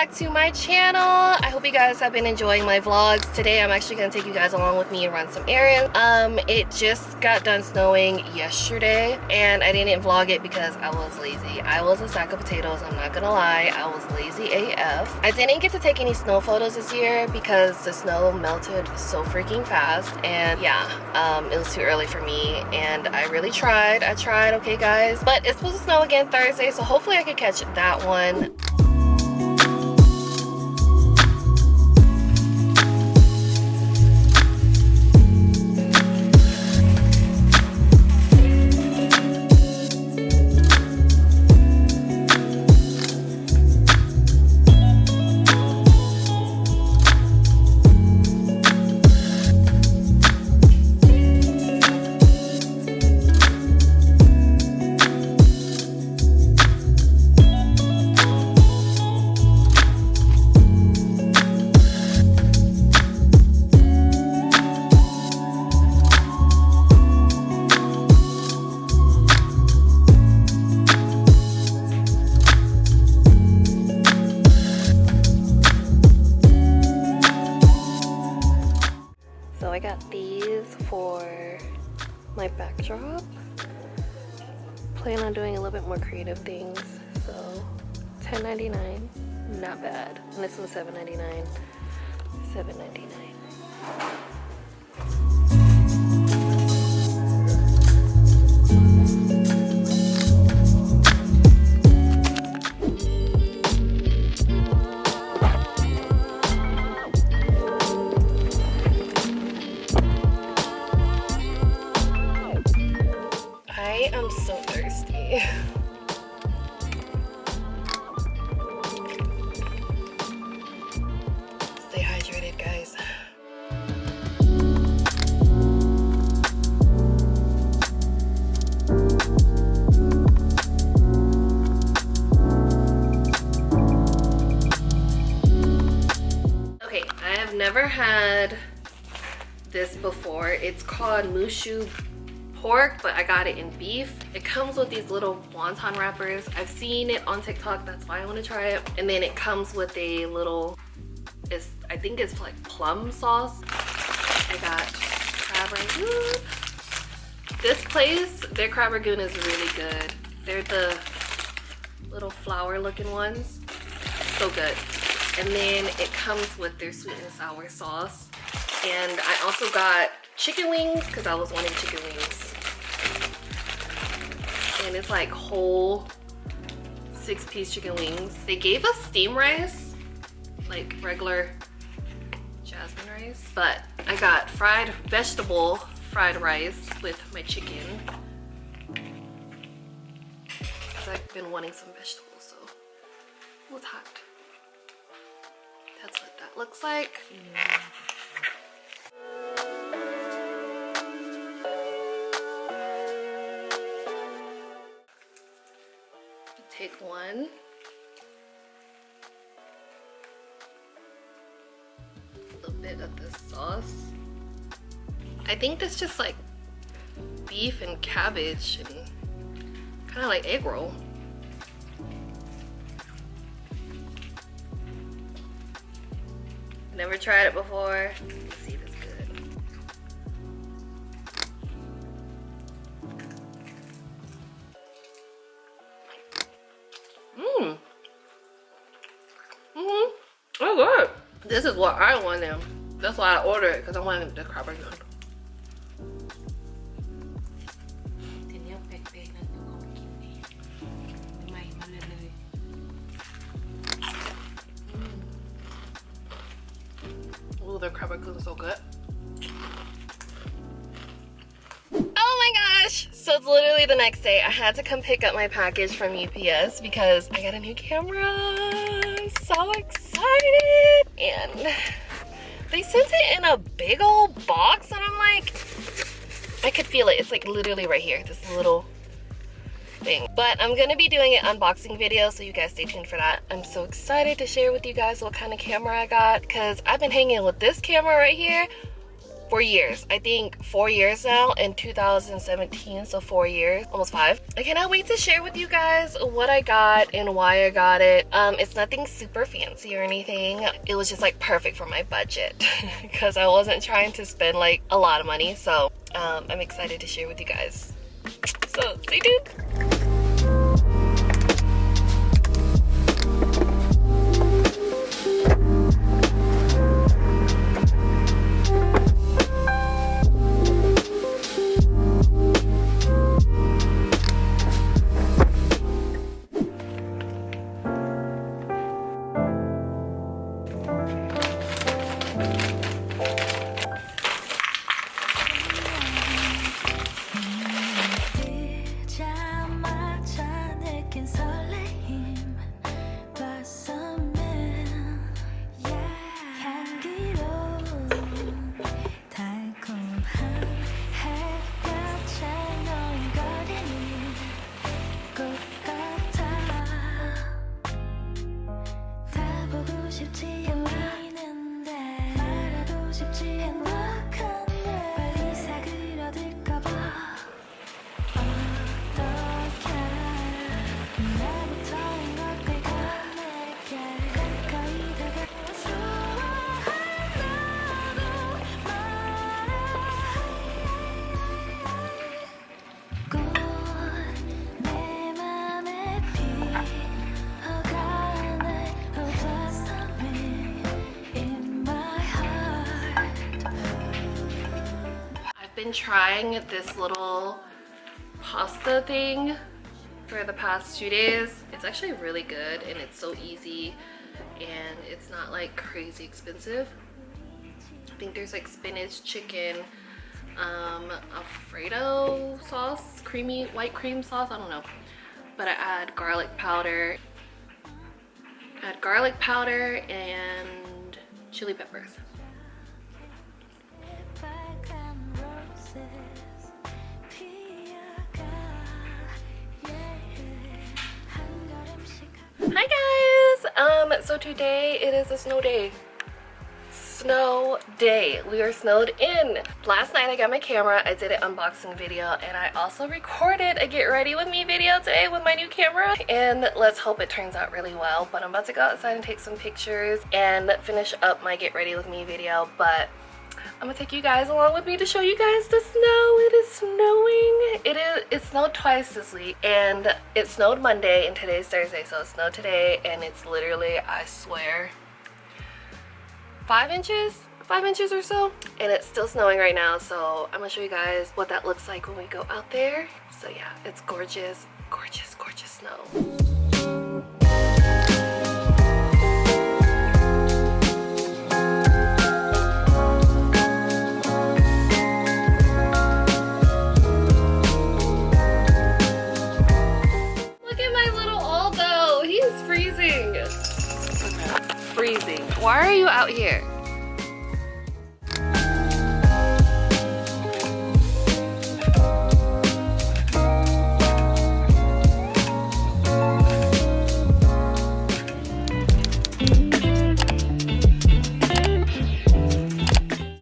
back to my channel. I hope you guys have been enjoying my vlogs. Today I'm actually gonna take you guys along with me and run some errands. It just got done snowing yesterday and I didn't vlog it because I was lazy. I was a sack of potatoes, I'm not gonna lie. I was lazy AF. I didn't get to take any snow photos this year because the snow melted so freaking fast, and yeah, it was too early for me, and I really tried. I tried, okay guys, but it's supposed to snow again Thursday, so hopefully I could catch that one. I got these for my backdrop. Plan on doing a little bit more creative things. So $10.99, not bad. And this one's $7.99. $7.99. I am so thirsty. Stay hydrated, guys. Okay, I have never had this before. It's called mushu pork, but I got it in beef. It comes with these little wonton wrappers. I've seen it on TikTok, that's why I want to try it. And then it comes with a little, I think it's like plum sauce. I got crab rangoon. This place, their crab rangoon is really good. They're the little flower looking ones. So good. And then it comes with their sweet and sour sauce. And I also got chicken wings because I was wanting chicken wings. And it's like whole 6-piece chicken wings. They gave us steamed rice, like regular jasmine rice, but I got fried rice with my chicken because I've been wanting some vegetables. So it was hot. That's what that looks like. Take one. A little bit of the sauce. I think that's just like beef and cabbage and kind of like egg roll. Never tried it before. Let's see if it's good. Oh good. This is what I wanted. That's why I ordered it, because I wanted the crab rangoon. Ooh, the crab rangoon is so good. Oh my gosh! So it's literally the next day. I had to come pick up my package from UPS because I got a new camera. I'm so excited! And they sent it in a big old box, and I'm like, I could feel it. It's like literally right here, this little thing. But I'm gonna be doing an unboxing video, so you guys stay tuned for that. I'm so excited to share with you guys what kind of camera I got, because I've been hanging with this camera right here for years. I think 4 years now, in 2017, so 4 years, almost 5. I cannot wait to share with you guys what I got and why I got it. It's nothing super fancy or anything. It was just like perfect for my budget because I wasn't trying to spend like a lot of money. So I'm excited to share with you guys. So stay tuned. Been trying this little pasta thing for the past 2 days. It's actually really good and it's so easy and it's not like crazy expensive. I think there's like spinach, chicken, Alfredo sauce, creamy white cream sauce, I don't know, but I add garlic powder and chili peppers. Hi guys! So today it is a snow day. We are snowed in. Last night I got my camera, I did an unboxing video, and I also recorded a get ready with me video today with my new camera, and let's hope it turns out really well. But I'm about to go outside and take some pictures and finish up my get ready with me video, but I'm gonna take you guys along with me to show you guys the snow. It is snowing. It snowed twice this week, and it snowed Monday and today's Thursday, so it snowed today, and it's literally, I swear, 5 inches or so, and it's still snowing right now. So I'm gonna show you guys what that looks like when we go out there. So yeah, it's gorgeous, gorgeous, gorgeous snow. Freezing. Why are you out here?